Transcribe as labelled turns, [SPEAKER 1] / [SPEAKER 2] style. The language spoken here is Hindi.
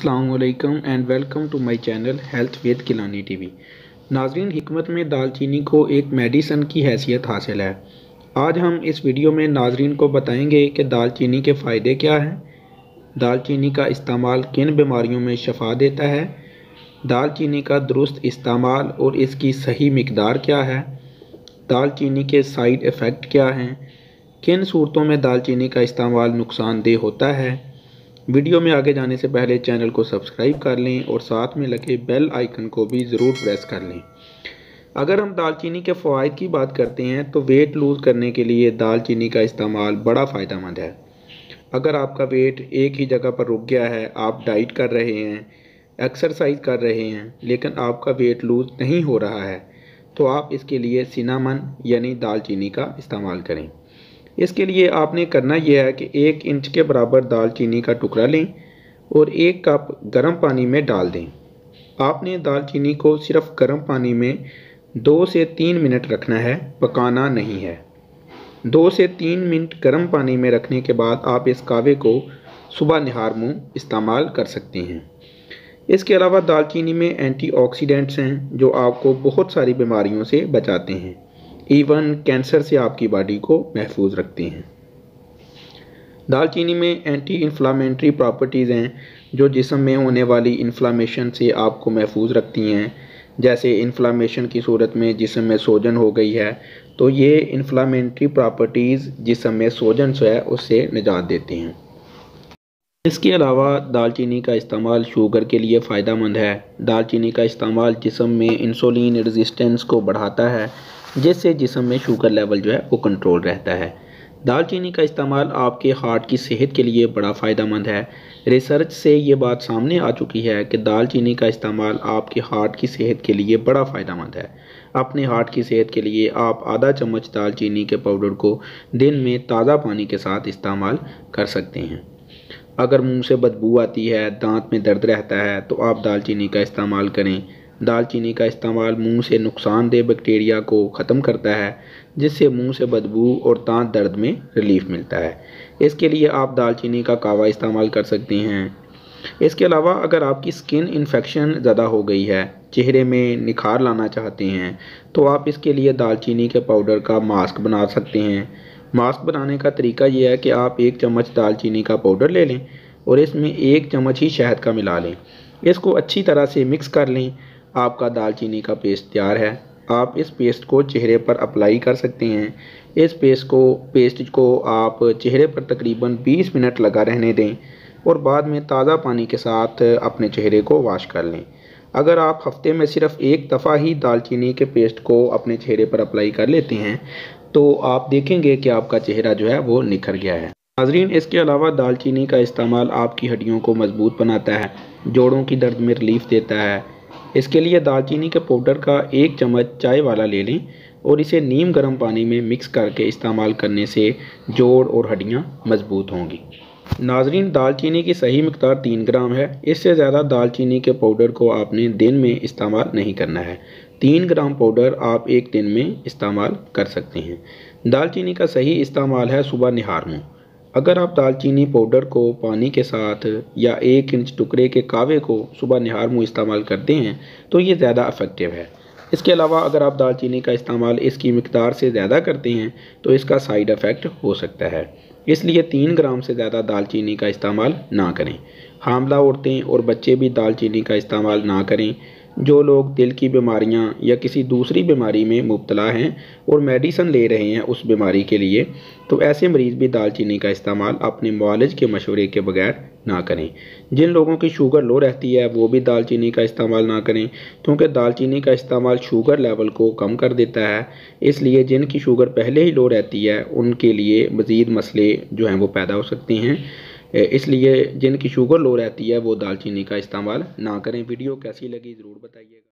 [SPEAKER 1] अस्सलामुअलैकुम and welcome to my channel health with Kilani TV. नाजरीन, हिकमत में दालचीनी को एक मेडिसन की हैसियत हासिल है। आज हम इस वीडियो में नाजरीन को बताएंगे कि दालचीनी के फ़ायदे क्या हैं, दालचीनी का इस्तेमाल किन बीमारियों में शफा देता है, दालचीनी का दुरुस्त इस्तेमाल और इसकी सही मिकदार क्या है, दालचीनी के साइड इफ़ेक्ट क्या हैं, किन सूरतों में दालचीनी का इस्तेमाल नुकसानदेह होता है। वीडियो में आगे जाने से पहले चैनल को सब्सक्राइब कर लें और साथ में लगे बेल आइकन को भी ज़रूर प्रेस कर लें। अगर हम दालचीनी के फ़वाइद की बात करते हैं तो वेट लूज़ करने के लिए दालचीनी का इस्तेमाल बड़ा फ़ायदेमंद है। अगर आपका वेट एक ही जगह पर रुक गया है, आप डाइट कर रहे हैं, एक्सरसाइज कर रहे हैं, लेकिन आपका वेट लूज़ नहीं हो रहा है, तो आप इसके लिए सिनामन यानी दालचीनी का इस्तेमाल करें। इसके लिए आपने करना यह है कि 1 इंच के बराबर दालचीनी का टुकड़ा लें और 1 कप गर्म पानी में डाल दें। आपने दालचीनी को सिर्फ गर्म पानी में 2 से 3 मिनट रखना है, पकाना नहीं है। 2 से 3 मिनट गर्म पानी में रखने के बाद आप इस कावे को सुबह निहार मुँह इस्तेमाल कर सकते हैं। इसके अलावा दालचीनी में एंटीऑक्सीडेंट्स हैं जो आपको बहुत सारी बीमारियों से बचाते हैं, इवन कैंसर से आपकी बॉडी को महफूज रखते हैं। दालचीनी में एंटी इन्फ्लामेटरी प्रॉपर्टीज़ हैं जो जिस्म में होने वाली इन्फ्लामेशन से आपको महफूज रखती हैं। जैसे इन्फ्लामेशन की सूरत में जिस्म में सोजन हो गई है तो ये इन्फ्लामेटरी प्रॉपर्टीज़ जिस्म में सोजन जो है उससे निजात देती हैं। इसके अलावा दालचीनी का इस्तेमाल शुगर के लिए फ़ायदेमंद है। दालचीनी का इस्तेमाल जिस्म में इंसुलिन रेजिस्टेंस को बढ़ाता है, जिससे जिस्म में शुगर लेवल जो है वो कंट्रोल रहता है। दालचीनी का इस्तेमाल आपके हार्ट की सेहत के लिए बड़ा फ़ायदेमंद है। रिसर्च से ये बात सामने आ चुकी है कि दालचीनी का इस्तेमाल आपके हार्ट की सेहत के लिए बड़ा फ़ायदेमंद है। अपने हार्ट की सेहत के लिए आप आधा चम्मच दालचीनी के पाउडर को दिन में ताज़ा पानी के साथ इस्तेमाल कर सकते हैं। अगर मुंह से बदबू आती है, दांत में दर्द रहता है, तो आप दालचीनी का इस्तेमाल करें। दालचीनी का इस्तेमाल मुंह से नुकसानदेह बैक्टीरिया को ख़त्म करता है, जिससे मुंह से बदबू और दांत दर्द में रिलीफ मिलता है। इसके लिए आप दालचीनी का कावा इस्तेमाल कर सकते हैं। इसके अलावा अगर आपकी स्किन इन्फेक्शन ज़्यादा हो गई है, चेहरे में निखार लाना चाहते हैं, तो आप इसके लिए दालचीनी के पाउडर का मास्क बना सकते हैं। मास्क बनाने का तरीका यह है कि आप 1 चम्मच दालचीनी का पाउडर ले लें और इसमें 1 चम्मच ही शहद का मिला लें। इसको अच्छी तरह से मिक्स कर लें। आपका दालचीनी का पेस्ट तैयार है। आप इस पेस्ट को चेहरे पर अप्लाई कर सकते हैं। इस पेस्ट को आप चेहरे पर तकरीबन 20 मिनट लगा रहने दें और बाद में ताज़ा पानी के साथ अपने चेहरे को वॉश कर लें। अगर आप हफ्ते में सिर्फ 1 दफ़ा ही दालचीनी के पेस्ट को अपने चेहरे पर अप्लाई कर लेते हैं तो आप देखेंगे कि आपका चेहरा जो है वो निखर गया है। नाज़रीन, इसके अलावा दालचीनी का इस्तेमाल आपकी हड्डियों को मजबूत बनाता है, जोड़ों की दर्द में रिलीफ देता है। इसके लिए दालचीनी के पाउडर का 1 चम्मच चाय वाला ले लें और इसे नीम गर्म पानी में मिक्स करके इस्तेमाल करने से जोड़ और हड्डियाँ मजबूत होंगी। नाज़रीन, दालचीनी की सही मिकदार 3 ग्राम है। इससे ज़्यादा दालचीनी के पाउडर को आपने दिन में इस्तेमाल नहीं करना है। 3 ग्राम पाउडर आप एक दिन में इस्तेमाल कर सकते हैं। दालचीनी का सही इस्तेमाल है सुबह निहार मुँह। अगर आप दालचीनी पाउडर को पानी के साथ या 1 इंच टुकड़े के कावे को सुबह निहार मुँह इस्तेमाल करते हैं तो ये ज़्यादा इफ़ेक्टिव है। इसके अलावा अगर आप दालचीनी का इस्तेमाल इसकी मिकदार से ज़्यादा करते हैं तो इसका साइड इफ़ेक्ट हो सकता है। इसलिए 3 ग्राम से ज़्यादा दालचीनी का इस्तेमाल ना करें। हामला औरतें और बच्चे भी दालचीनी का इस्तेमाल ना करें। जो लोग दिल की बीमारियां या किसी दूसरी बीमारी में मुब्तला हैं और मेडिसिन ले रहे हैं उस बीमारी के लिए, तो ऐसे मरीज़ भी दालचीनी का इस्तेमाल अपने मुआलिज के मशवरे के बगैर ना करें। जिन लोगों की शुगर लो रहती है वो भी दालचीनी का इस्तेमाल ना करें, क्योंकि दालचीनी का इस्तेमाल शुगर लेवल को कम कर देता है। इसलिए जिनकी शुगर पहले ही लो रहती है उनके लिए मज़ीद मसले जो हैं वो पैदा हो सकते हैं। इसलिए जिनकी शुगर लो रहती है वो दालचीनी का इस्तेमाल ना करें। वीडियो कैसी लगी ज़रूर बताइएगा।